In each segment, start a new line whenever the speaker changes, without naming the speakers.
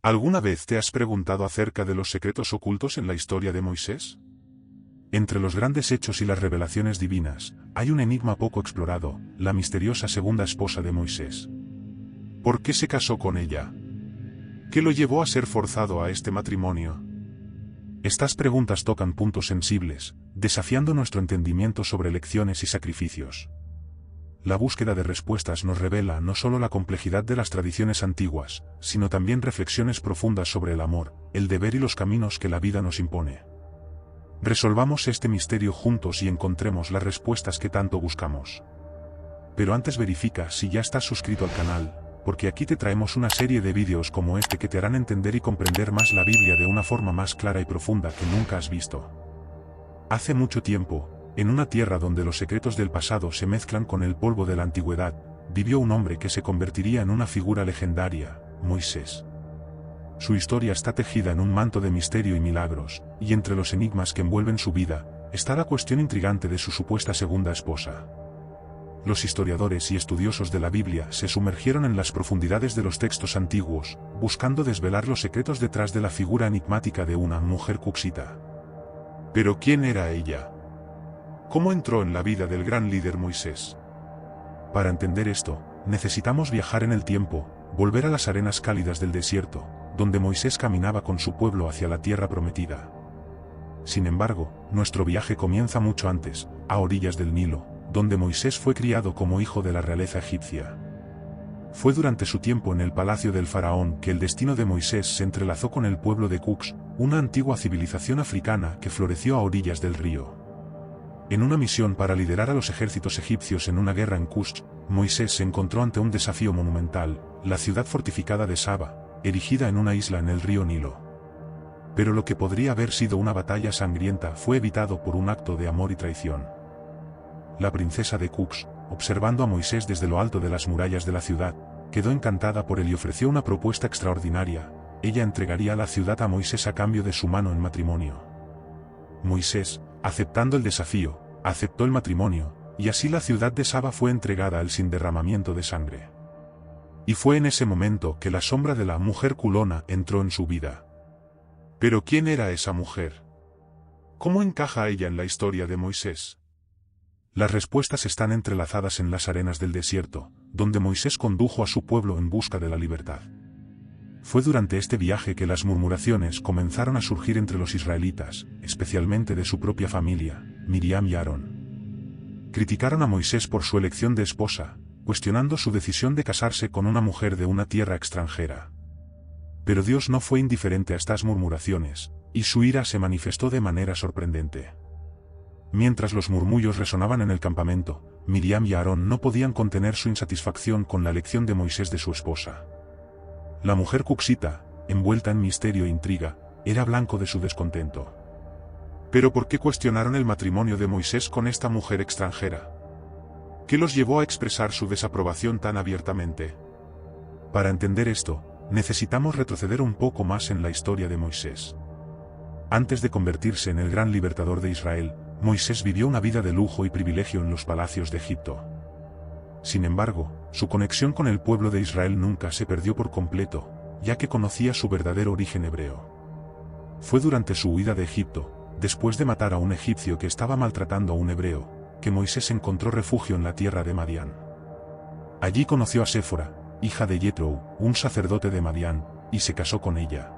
¿Alguna vez te has preguntado acerca de los secretos ocultos en la historia de Moisés? Entre los grandes hechos y las revelaciones divinas, hay un enigma poco explorado, la misteriosa segunda esposa de Moisés. ¿Por qué se casó con ella? ¿Qué lo llevó a ser forzado a este matrimonio? Estas preguntas tocan puntos sensibles, desafiando nuestro entendimiento sobre lecciones y sacrificios. La búsqueda de respuestas nos revela no solo la complejidad de las tradiciones antiguas, sino también reflexiones profundas sobre el amor, el deber y los caminos que la vida nos impone. Resolvamos este misterio juntos y encontremos las respuestas que tanto buscamos. Pero antes verifica si ya estás suscrito al canal, porque aquí te traemos una serie de vídeos como este que te harán entender y comprender más la Biblia de una forma más clara y profunda que nunca has visto. Hace mucho tiempo, en una tierra donde los secretos del pasado se mezclan con el polvo de la antigüedad, vivió un hombre que se convertiría en una figura legendaria, Moisés. Su historia está tejida en un manto de misterio y milagros, y entre los enigmas que envuelven su vida, está la cuestión intrigante de su supuesta segunda esposa. Los historiadores y estudiosos de la Biblia se sumergieron en las profundidades de los textos antiguos, buscando desvelar los secretos detrás de la figura enigmática de una mujer cuxita. Pero ¿quién era ella? ¿Cómo entró en la vida del gran líder Moisés? Para entender esto, necesitamos viajar en el tiempo, volver a las arenas cálidas del desierto, donde Moisés caminaba con su pueblo hacia la tierra prometida. Sin embargo, nuestro viaje comienza mucho antes, a orillas del Nilo, donde Moisés fue criado como hijo de la realeza egipcia. Fue durante su tiempo en el palacio del faraón que el destino de Moisés se entrelazó con el pueblo de Kux, una antigua civilización africana que floreció a orillas del río. En una misión para liderar a los ejércitos egipcios en una guerra en Kush, Moisés se encontró ante un desafío monumental, la ciudad fortificada de Saba, erigida en una isla en el río Nilo. Pero lo que podría haber sido una batalla sangrienta fue evitado por un acto de amor y traición. La princesa de Kux, observando a Moisés desde lo alto de las murallas de la ciudad, quedó encantada por él y ofreció una propuesta extraordinaria: ella entregaría la ciudad a Moisés a cambio de su mano en matrimonio. Moisés, aceptando el desafío, aceptó el matrimonio, y así la ciudad de Saba fue entregada a él sin derramamiento de sangre. Y fue en ese momento que la sombra de la mujer culona entró en su vida. ¿Pero quién era esa mujer? ¿Cómo encaja ella en la historia de Moisés? Las respuestas están entrelazadas en las arenas del desierto, donde Moisés condujo a su pueblo en busca de la libertad. Fue durante este viaje que las murmuraciones comenzaron a surgir entre los israelitas, especialmente de su propia familia, Miriam y Aarón. Criticaron a Moisés por su elección de esposa, cuestionando su decisión de casarse con una mujer de una tierra extranjera. Pero Dios no fue indiferente a estas murmuraciones, y su ira se manifestó de manera sorprendente. Mientras los murmullos resonaban en el campamento, Miriam y Aarón no podían contener su insatisfacción con la elección de Moisés de su esposa. La mujer cuxita, envuelta en misterio e intriga, era blanco de su descontento. ¿Pero por qué cuestionaron el matrimonio de Moisés con esta mujer extranjera? ¿Qué los llevó a expresar su desaprobación tan abiertamente? Para entender esto, necesitamos retroceder un poco más en la historia de Moisés. Antes de convertirse en el gran libertador de Israel, Moisés vivió una vida de lujo y privilegio en los palacios de Egipto. Sin embargo, su conexión con el pueblo de Israel nunca se perdió por completo, ya que conocía su verdadero origen hebreo. Fue durante su huida de Egipto, después de matar a un egipcio que estaba maltratando a un hebreo, que Moisés encontró refugio en la tierra de Madián. Allí conoció a Séfora, hija de Yetro, un sacerdote de Madián, y se casó con ella.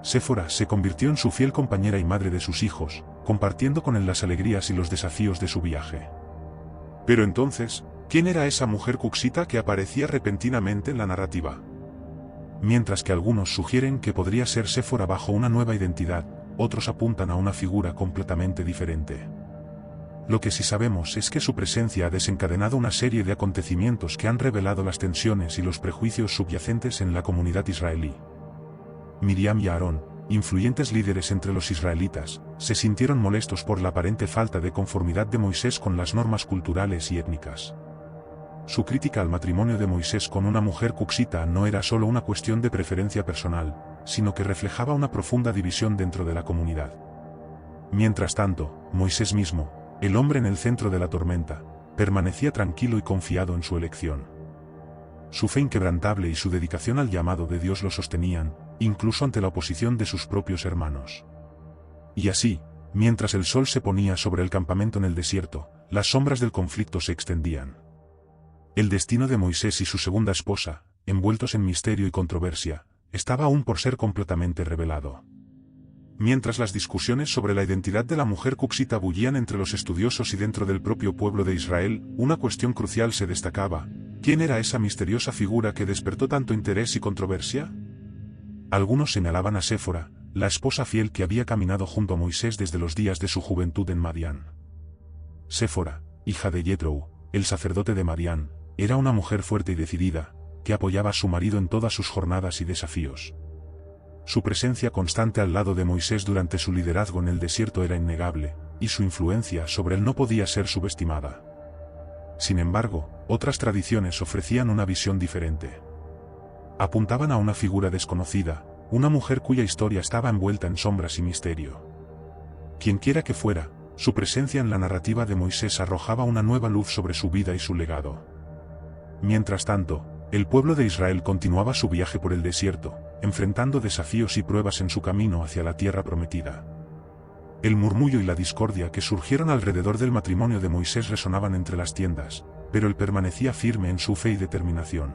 Séfora se convirtió en su fiel compañera y madre de sus hijos, compartiendo con él las alegrías y los desafíos de su viaje. Pero entonces, ¿quién era esa mujer cuxita que aparecía repentinamente en la narrativa? Mientras que algunos sugieren que podría ser Séfora bajo una nueva identidad, otros apuntan a una figura completamente diferente. Lo que sí sabemos es que su presencia ha desencadenado una serie de acontecimientos que han revelado las tensiones y los prejuicios subyacentes en la comunidad israelí. Miriam y Aarón, influyentes líderes entre los israelitas, se sintieron molestos por la aparente falta de conformidad de Moisés con las normas culturales y étnicas. Su crítica al matrimonio de Moisés con una mujer cuxita no era solo una cuestión de preferencia personal, sino que reflejaba una profunda división dentro de la comunidad. Mientras tanto, Moisés mismo, el hombre en el centro de la tormenta, permanecía tranquilo y confiado en su elección. su fe inquebrantable y su dedicación al llamado de Dios lo sostenían, incluso ante la oposición de sus propios hermanos. Y así, mientras el sol se ponía sobre el campamento en el desierto, las sombras del conflicto se extendían. El destino de Moisés y su segunda esposa, envueltos en misterio y controversia, estaba aún por ser completamente revelado. Mientras las discusiones sobre la identidad de la mujer cuxita bullían entre los estudiosos y dentro del propio pueblo de Israel, una cuestión crucial se destacaba: ¿quién era esa misteriosa figura que despertó tanto interés y controversia? Algunos señalaban a Séfora, la esposa fiel que había caminado junto a Moisés desde los días de su juventud en Madián. Séfora, hija de Jethro, el sacerdote de Madián, era una mujer fuerte y decidida, que apoyaba a su marido en todas sus jornadas y desafíos. Su presencia constante al lado de Moisés durante su liderazgo en el desierto era innegable, y su influencia sobre él no podía ser subestimada. Sin embargo, otras tradiciones ofrecían una visión diferente. Apuntaban a una figura desconocida, una mujer cuya historia estaba envuelta en sombras y misterio. Quienquiera que fuera, su presencia en la narrativa de Moisés arrojaba una nueva luz sobre su vida y su legado. Mientras tanto, el pueblo de Israel continuaba su viaje por el desierto, enfrentando desafíos y pruebas en su camino hacia la tierra prometida. El murmullo y la discordia que surgieron alrededor del matrimonio de Moisés resonaban entre las tiendas, pero él permanecía firme en su fe y determinación.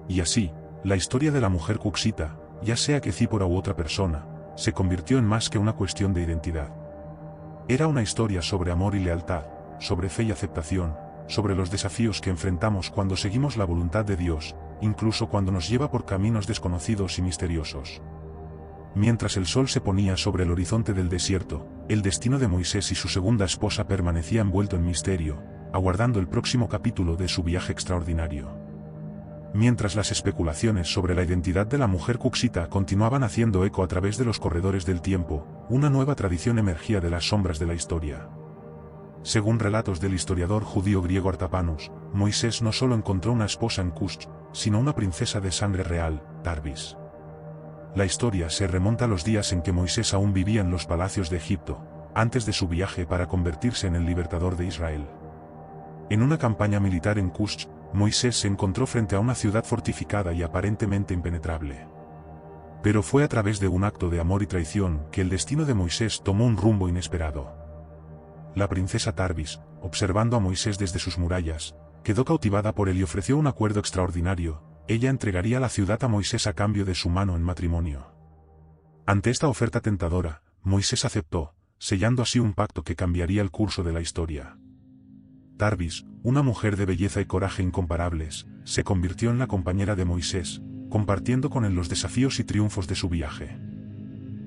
Y así, la historia de la mujer cuxita, ya sea que Zípora u otra persona, se convirtió en más que una cuestión de identidad. Era una historia sobre amor y lealtad, sobre fe y aceptación, sobre los desafíos que enfrentamos cuando seguimos la voluntad de Dios, incluso cuando nos lleva por caminos desconocidos y misteriosos. Mientras el sol se ponía sobre el horizonte del desierto, el destino de Moisés y su segunda esposa permanecía envuelto en misterio, aguardando el próximo capítulo de su viaje extraordinario. Mientras las especulaciones sobre la identidad de la mujer cuxita continuaban haciendo eco a través de los corredores del tiempo, una nueva tradición emergía de las sombras de la historia. Según relatos del historiador judío griego Artapanus, Moisés no solo encontró una esposa en Cush, sino una princesa de sangre real, Tarbis. La historia se remonta a los días en que Moisés aún vivía en los palacios de Egipto, antes de su viaje para convertirse en el libertador de Israel. En una campaña militar en Cush, Moisés se encontró frente a una ciudad fortificada y aparentemente impenetrable. Pero fue a través de un acto de amor y traición que el destino de Moisés tomó un rumbo inesperado. La princesa Tarbis, observando a Moisés desde sus murallas, quedó cautivada por él y ofreció un acuerdo extraordinario: ella entregaría la ciudad a Moisés a cambio de su mano en matrimonio. Ante esta oferta tentadora, Moisés aceptó, sellando así un pacto que cambiaría el curso de la historia. Tarbis, una mujer de belleza y coraje incomparables, se convirtió en la compañera de Moisés, compartiendo con él los desafíos y triunfos de su viaje.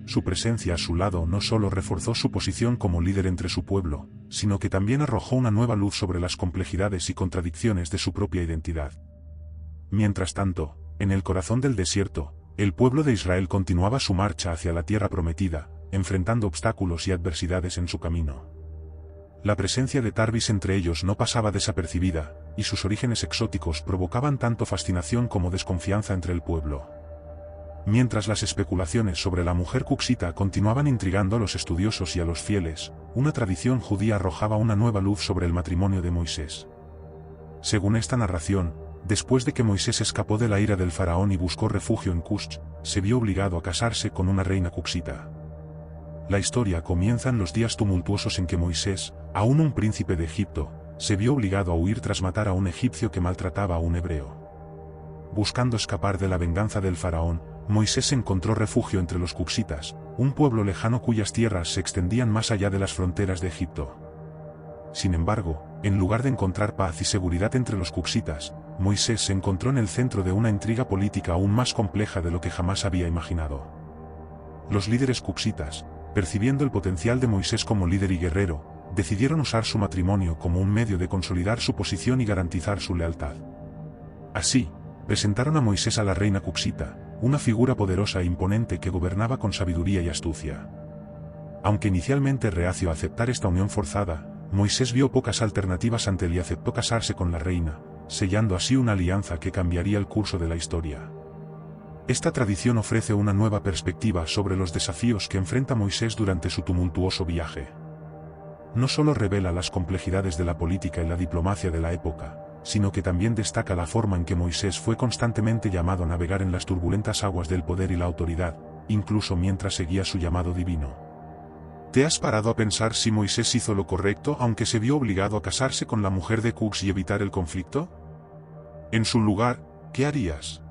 Su presencia a su lado no solo reforzó su posición como líder entre su pueblo, sino que también arrojó una nueva luz sobre las complejidades y contradicciones de su propia identidad. Mientras tanto, en el corazón del desierto, el pueblo de Israel continuaba su marcha hacia la tierra prometida, enfrentando obstáculos y adversidades en su camino. La presencia de Tarbis entre ellos no pasaba desapercibida, y sus orígenes exóticos provocaban tanto fascinación como desconfianza entre el pueblo. Mientras las especulaciones sobre la mujer cuxita continuaban intrigando a los estudiosos y a los fieles, una tradición judía arrojaba una nueva luz sobre el matrimonio de Moisés. Según esta narración, después de que Moisés escapó de la ira del faraón y buscó refugio en Cush, se vio obligado a casarse con una reina cuxita. La historia comienza en los días tumultuosos en que Moisés, aún un príncipe de Egipto, se vio obligado a huir tras matar a un egipcio que maltrataba a un hebreo. Buscando escapar de la venganza del faraón, Moisés encontró refugio entre los cuxitas, un pueblo lejano cuyas tierras se extendían más allá de las fronteras de Egipto. Sin embargo, en lugar de encontrar paz y seguridad entre los cuxitas, Moisés se encontró en el centro de una intriga política aún más compleja de lo que jamás había imaginado. Los líderes cuxitas, percibiendo el potencial de Moisés como líder y guerrero, decidieron usar su matrimonio como un medio de consolidar su posición y garantizar su lealtad. Así, presentaron a Moisés a la reina cuxita, una figura poderosa e imponente que gobernaba con sabiduría y astucia. Aunque inicialmente reacio a aceptar esta unión forzada, Moisés vio pocas alternativas ante él y aceptó casarse con la reina, sellando así una alianza que cambiaría el curso de la historia. Esta tradición ofrece una nueva perspectiva sobre los desafíos que enfrenta Moisés durante su tumultuoso viaje. No solo revela las complejidades de la política y la diplomacia de la época, sino que también destaca la forma en que Moisés fue constantemente llamado a navegar en las turbulentas aguas del poder y la autoridad, incluso mientras seguía su llamado divino. ¿Te has parado a pensar si Moisés hizo lo correcto aunque se vio obligado a casarse con la mujer de Cux y evitar el conflicto? En su lugar, ¿qué harías?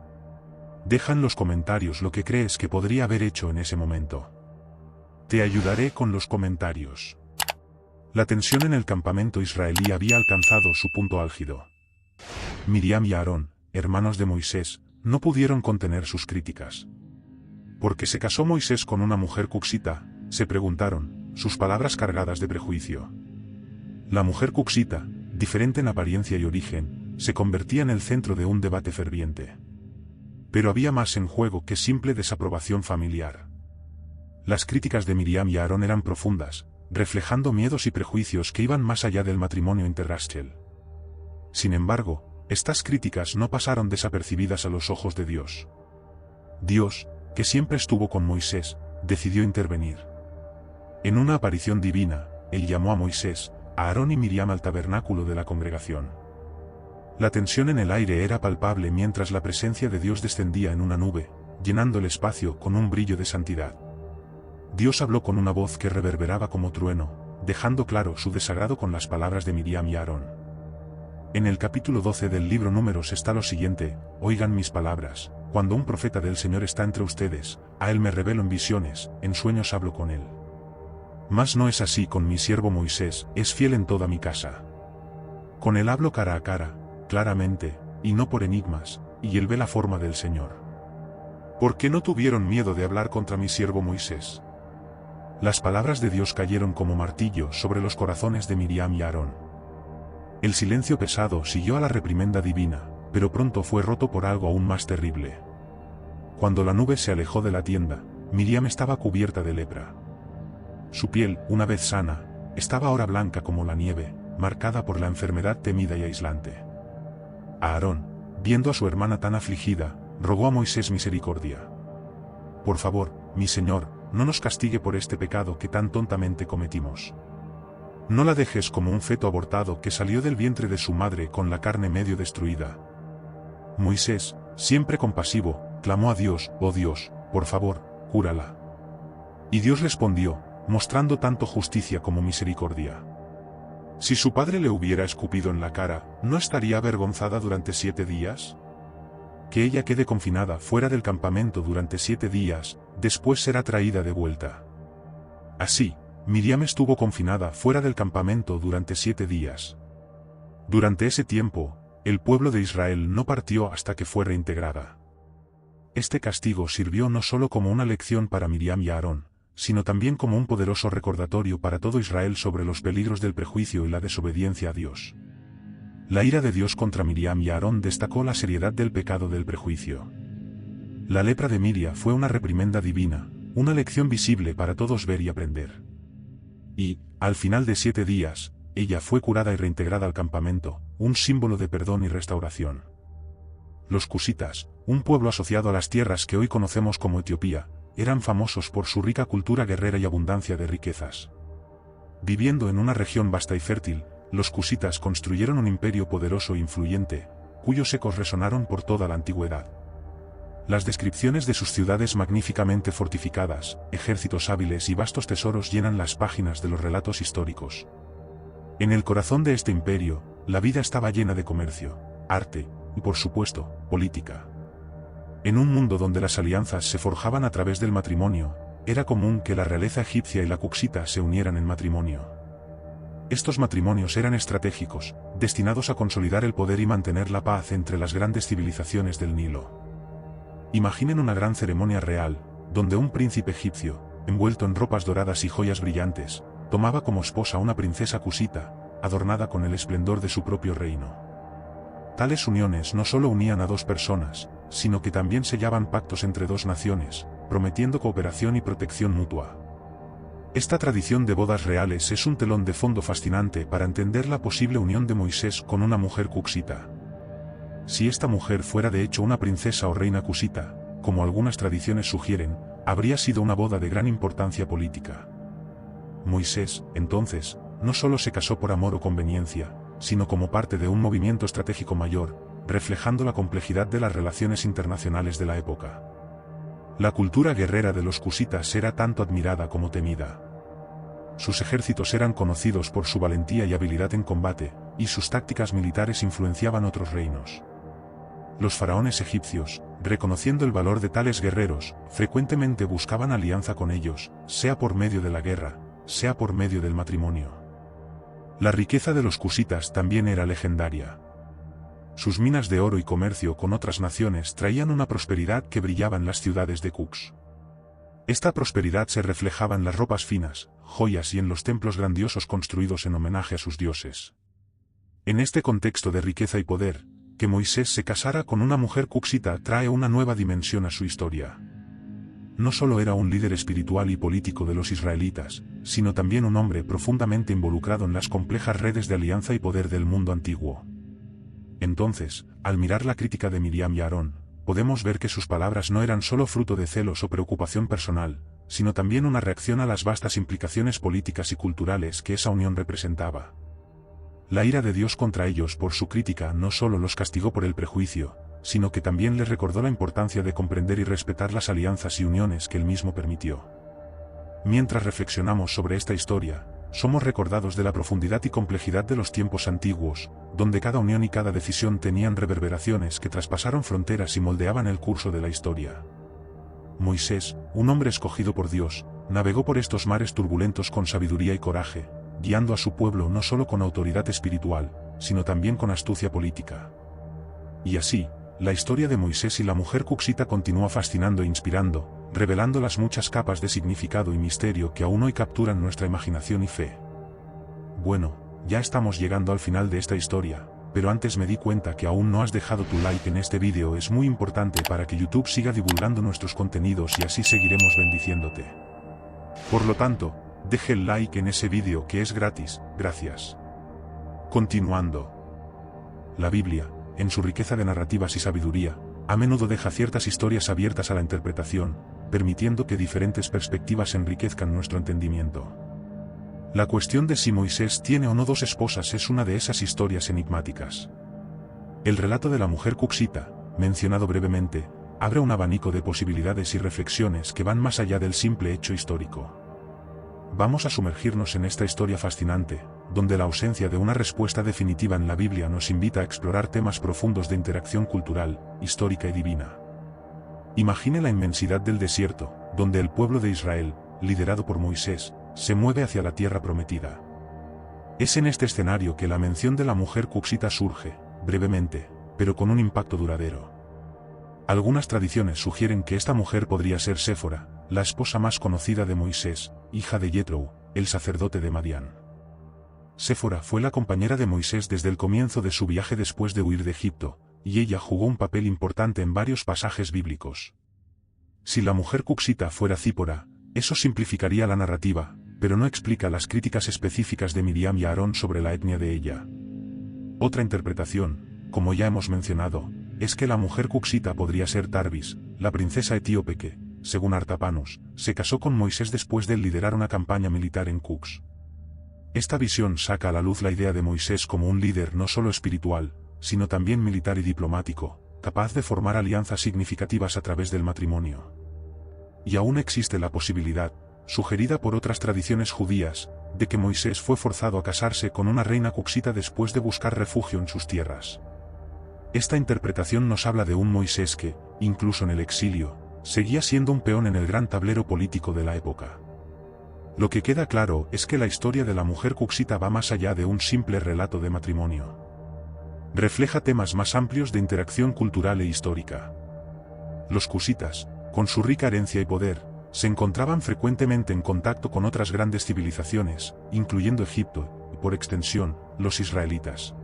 Deja en los comentarios lo que crees que podría haber hecho en ese momento. Te ayudaré con los comentarios. La tensión en el campamento israelí había alcanzado su punto álgido. Miriam y Aarón, hermanos de Moisés, no pudieron contener sus críticas. ¿Por qué se casó Moisés con una mujer cuxita?, se preguntaron, sus palabras cargadas de prejuicio. La mujer cuxita, diferente en apariencia y origen, se convertía en el centro de un debate ferviente. Pero había más en juego que simple desaprobación familiar. Las críticas de Miriam y Aarón eran profundas, reflejando miedos y prejuicios que iban más allá del matrimonio interracial. Sin embargo, estas críticas no pasaron desapercibidas a los ojos de Dios. Dios, que siempre estuvo con Moisés, decidió intervenir. En una aparición divina, él llamó a Moisés, a Aarón y Miriam al tabernáculo de la congregación. La tensión en el aire era palpable mientras la presencia de Dios descendía en una nube, llenando el espacio con un brillo de santidad. Dios habló con una voz que reverberaba como trueno, dejando claro su desagrado con las palabras de Miriam y Aarón. En el capítulo 12 del libro Números está lo siguiente: oigan mis palabras, cuando un profeta del Señor está entre ustedes, a él me revelo en visiones, en sueños hablo con él. Mas no es así con mi siervo Moisés, es fiel en toda mi casa. Con él hablo cara a cara, claramente, y no por enigmas, y él ve la forma del Señor. ¿Por qué no tuvieron miedo de hablar contra mi siervo Moisés? Las palabras de Dios cayeron como martillo sobre los corazones de Miriam y Aarón. El silencio pesado siguió a la reprimenda divina, pero pronto fue roto por algo aún más terrible. Cuando la nube se alejó de la tienda, Miriam estaba cubierta de lepra. Su piel, una vez sana, estaba ahora blanca como la nieve, marcada por la enfermedad temida y aislante. Aarón, viendo a su hermana tan afligida, rogó a Moisés misericordia. Por favor, mi señor, no nos castigue por este pecado que tan tontamente cometimos. No la dejes como un feto abortado que salió del vientre de su madre con la carne medio destruida. Moisés, siempre compasivo, clamó a Dios: oh Dios, por favor, cúrala. Y Dios respondió, mostrando tanto justicia como misericordia. Si su padre le hubiera escupido en la cara, ¿no estaría avergonzada durante 7 días? Que ella quede confinada fuera del campamento durante 7 días, después será traída de vuelta. Así, Miriam estuvo confinada fuera del campamento durante 7 días. Durante ese tiempo, el pueblo de Israel no partió hasta que fue reintegrada. Este castigo sirvió no solo como una lección para Miriam y Aarón, sino también como un poderoso recordatorio para todo Israel sobre los peligros del prejuicio y la desobediencia a Dios. La ira de Dios contra Miriam y Aarón destacó la seriedad del pecado del prejuicio. La lepra de Miriam fue una reprimenda divina, una lección visible para todos ver y aprender. Y, al final de 7 días, ella fue curada y reintegrada al campamento, un símbolo de perdón y restauración. Los cusitas, un pueblo asociado a las tierras que hoy conocemos como Etiopía, eran famosos por su rica cultura guerrera y abundancia de riquezas. Viviendo en una región vasta y fértil, los cusitas construyeron un imperio poderoso e influyente, cuyos ecos resonaron por toda la antigüedad. Las descripciones de sus ciudades magníficamente fortificadas, ejércitos hábiles y vastos tesoros llenan las páginas de los relatos históricos. En el corazón de este imperio, la vida estaba llena de comercio, arte, y por supuesto, política. En un mundo donde las alianzas se forjaban a través del matrimonio, era común que la realeza egipcia y la cuxita se unieran en matrimonio. Estos matrimonios eran estratégicos, destinados a consolidar el poder y mantener la paz entre las grandes civilizaciones del Nilo. Imaginen una gran ceremonia real, donde un príncipe egipcio, envuelto en ropas doradas y joyas brillantes, tomaba como esposa a una princesa cusita, adornada con el esplendor de su propio reino. Tales uniones no solo unían a 2 personas, sino que también sellaban pactos entre 2 naciones, prometiendo cooperación y protección mutua. Esta tradición de bodas reales es un telón de fondo fascinante para entender la posible unión de Moisés con una mujer cuxita. Si esta mujer fuera de hecho una princesa o reina cusita, como algunas tradiciones sugieren, habría sido una boda de gran importancia política. Moisés, entonces, no solo se casó por amor o conveniencia, sino como parte de un movimiento estratégico mayor, reflejando la complejidad de las relaciones internacionales de la época. La cultura guerrera de los cusitas era tanto admirada como temida. Sus ejércitos eran conocidos por su valentía y habilidad en combate, y sus tácticas militares influenciaban otros reinos. Los faraones egipcios, reconociendo el valor de tales guerreros, frecuentemente buscaban alianza con ellos, sea por medio de la guerra, sea por medio del matrimonio. La riqueza de los cusitas también era legendaria. Sus minas de oro y comercio con otras naciones traían una prosperidad que brillaba en las ciudades de Qux. Esta prosperidad se reflejaba en las ropas finas, joyas y en los templos grandiosos construidos en homenaje a sus dioses. En este contexto de riqueza y poder, que Moisés se casara con una mujer cuxita trae una nueva dimensión a su historia. No solo era un líder espiritual y político de los israelitas, sino también un hombre profundamente involucrado en las complejas redes de alianza y poder del mundo antiguo. Entonces, al mirar la crítica de Miriam y Aarón, podemos ver que sus palabras no eran solo fruto de celos o preocupación personal, sino también una reacción a las vastas implicaciones políticas y culturales que esa unión representaba. La ira de Dios contra ellos por su crítica no solo los castigó por el prejuicio, sino que también les recordó la importancia de comprender y respetar las alianzas y uniones que él mismo permitió. Mientras reflexionamos sobre esta historia, somos recordados de la profundidad y complejidad de los tiempos antiguos, donde cada unión y cada decisión tenían reverberaciones que traspasaron fronteras y moldeaban el curso de la historia. Moisés, un hombre escogido por Dios, navegó por estos mares turbulentos con sabiduría y coraje, guiando a su pueblo no solo con autoridad espiritual, sino también con astucia política. Y así, la historia de Moisés y la mujer cuxita continúa fascinando e inspirando, revelando las muchas capas de significado y misterio que aún hoy capturan nuestra imaginación y fe. Bueno, ya estamos llegando al final de esta historia, pero antes me di cuenta que aún no has dejado tu like en este vídeo. Es muy importante para que YouTube siga divulgando nuestros contenidos y así seguiremos bendiciéndote. Por lo tanto, deje el like en ese vídeo que es gratis, gracias. Continuando. La Biblia, en su riqueza de narrativas y sabiduría, a menudo deja ciertas historias abiertas a la interpretación, permitiendo que diferentes perspectivas enriquezcan nuestro entendimiento. La cuestión de si Moisés tiene o no dos esposas es una de esas historias enigmáticas. El relato de la mujer cuxita, mencionado brevemente, abre un abanico de posibilidades y reflexiones que van más allá del simple hecho histórico. Vamos a sumergirnos en esta historia fascinante, donde la ausencia de una respuesta definitiva en la Biblia nos invita a explorar temas profundos de interacción cultural, histórica y divina. Imagine la inmensidad del desierto, donde el pueblo de Israel, liderado por Moisés, se mueve hacia la tierra prometida. Es en este escenario que la mención de la mujer cuxita surge, brevemente, pero con un impacto duradero. Algunas tradiciones sugieren que esta mujer podría ser Séfora, la esposa más conocida de Moisés, hija de Yetro, el sacerdote de Madián. Séfora fue la compañera de Moisés desde el comienzo de su viaje después de huir de Egipto, y ella jugó un papel importante en varios pasajes bíblicos. Si la mujer cuxita fuera Zípora, eso simplificaría la narrativa, pero no explica las críticas específicas de Miriam y Aarón sobre la etnia de ella. Otra interpretación, como ya hemos mencionado, es que la mujer cuxita podría ser Tarbis, la princesa etíope que, según Artapanus, se casó con Moisés después de liderar una campaña militar en Qux. Esta visión saca a la luz la idea de Moisés como un líder no solo espiritual, sino también militar y diplomático, capaz de formar alianzas significativas a través del matrimonio. Y aún existe la posibilidad, sugerida por otras tradiciones judías, de que Moisés fue forzado a casarse con una reina cuxita después de buscar refugio en sus tierras. Esta interpretación nos habla de un Moisés que, incluso en el exilio, seguía siendo un peón en el gran tablero político de la época. Lo que queda claro es que la historia de la mujer cuxita va más allá de un simple relato de matrimonio. Refleja temas más amplios de interacción cultural e histórica. Los cusitas, con su rica herencia y poder, se encontraban frecuentemente en contacto con otras grandes civilizaciones, incluyendo Egipto, y por extensión, los israelitas.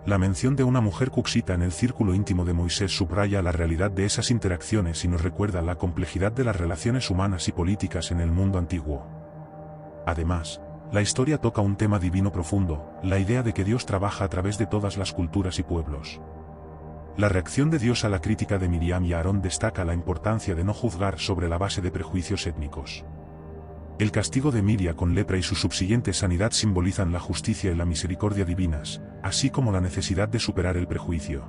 La mención de una mujer cuxita en el círculo íntimo de Moisés subraya la realidad de esas interacciones y nos recuerda la complejidad de las relaciones humanas y políticas en el mundo antiguo. Además, la historia toca un tema divino profundo, la idea de que Dios trabaja a través de todas las culturas y pueblos. La reacción de Dios a la crítica de Miriam y Aarón destaca la importancia de no juzgar sobre la base de prejuicios étnicos. El castigo de Miria con lepra y su subsiguiente sanidad simbolizan la justicia y la misericordia divinas, así como la necesidad de superar el prejuicio.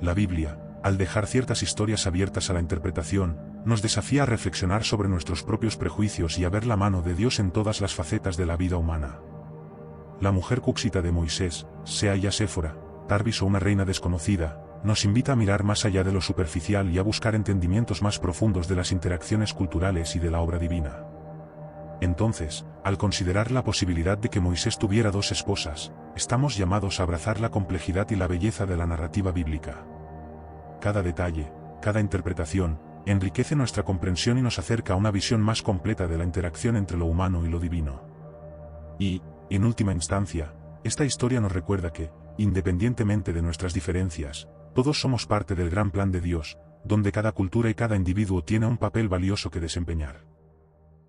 La Biblia, al dejar ciertas historias abiertas a la interpretación, nos desafía a reflexionar sobre nuestros propios prejuicios y a ver la mano de Dios en todas las facetas de la vida humana. La mujer cuxita de Moisés, sea ella Séfora, Tarbis o una reina desconocida, nos invita a mirar más allá de lo superficial y a buscar entendimientos más profundos de las interacciones culturales y de la obra divina. Entonces, al considerar la posibilidad de que Moisés tuviera dos esposas, estamos llamados a abrazar la complejidad y la belleza de la narrativa bíblica. Cada detalle, cada interpretación, enriquece nuestra comprensión y nos acerca a una visión más completa de la interacción entre lo humano y lo divino. Y, en última instancia, esta historia nos recuerda que, independientemente de nuestras diferencias, todos somos parte del gran plan de Dios, donde cada cultura y cada individuo tiene un papel valioso que desempeñar.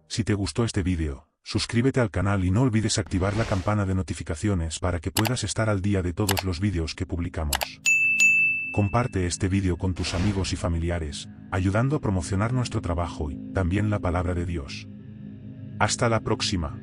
Si te gustó este vídeo, suscríbete al canal y no olvides activar la campana de notificaciones para que puedas estar al día de todos los vídeos que publicamos. Comparte este vídeo con tus amigos y familiares, ayudando a promocionar nuestro trabajo y también la palabra de Dios. Hasta la próxima.